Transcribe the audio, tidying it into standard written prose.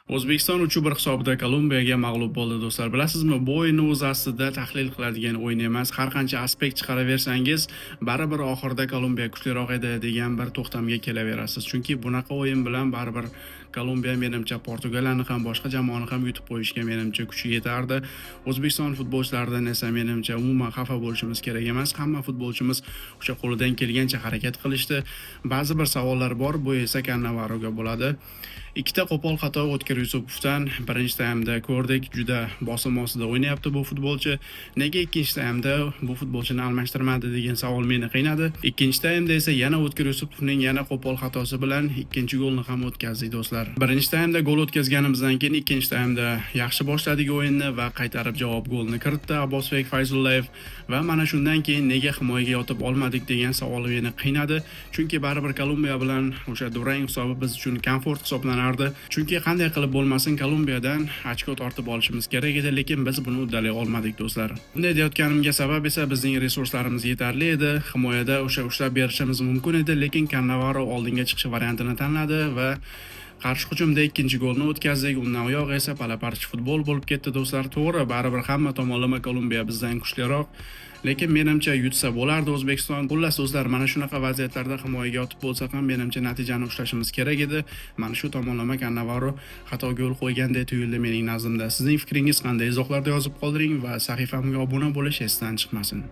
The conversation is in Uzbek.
O'zbekiston 3-1 hisobida Kolumbiyaga mag'lub bo'ldi do'stlar. Bilasizmi, bu o'yinni o'z aslida tahlil qiladigan o'yin emas. Har qancha aspekt chiqaraversangiz, baribir oxirida Kolumbiya kuchliroq edi degan bir to'xtamga kelaverasiz. Chunki bunaqa o'yin bilan baribir Kolumbiya menimcha Portugaliyani ham boshqa jamoani ham yutib qo'yishga menimcha kuchi yetardi. O'zbekiston futbolchilaridan esa menimcha umuman xafa bo'lishimiz kerak emas. Hamma futbolchimiz o'sha qo'lidan kelgancha harakat qilishdi. Ba'zi bir savollar bor, bu esa Cannavaroga bo'ladi. Ikkita qo'pol xato O'tkir Yusupovdan birinchi taymda ko'rdik. Juda bosim ostida o'ynayapti bu futbolchi. Nega ikkinchi taymda bu futbolchini almashtirmadi degan savol meni qiynadi. Ikkinchi taymda esa yana O'tkir Yusupovning yana qo'pol xatosi bilan ikkinchi golni ham o'tkazdik do'stlar. Birinchi taymda gol o'tkazganimizdan keyin ikkinchi taymda yaxshi boshladik o'yinni va qaytarib javob golni kiritdi Abbosbek Fayzullayev va mana shundan keyin nega himoyaga yotib olmadik degan savol meni qiynadi. Chunki baribir Kolumbiya bilan o'sha durang hisobi biz uchun komfort hisoblanardi. Chunki qanday qilib bo'lmasin Kolumbiyadan ochko tortib olishimiz kerak edi, lekin biz buni uddalay olmadik do'stlar. Bunday deyotganimga sabab esa bizning resurslarimiz yetarli edi. Himoyada o'sha ushlab berishimiz mumkin edi, lekin Cannavaro oldinga chiqish variantini tanladi va qarshi hujumda ikkinchi golni o'tkazdik. Undan oyoq esa palaparchi futbol bo'lib ketdi do'stlar. To'g'ri, baribir hamma tomonlama Kolumbiya bizdan kuchliroq. Lekin menimcha yutsa bo'lardi O'zbekiston. Xullas do'stlar, mana shunaqa vaziyatlarda himoyaga yotib bo'lsa ham menimcha natijani ushlashimiz kerak edi. Mana shu tomonlama Cannavaro xato yo'l qo'ygandek tuyuldi mening nazrimda. Sizning fikringiz qanday? Izohlarda yozib qoldiring va sahifamga obuna bo'lish esdan chiqmasin.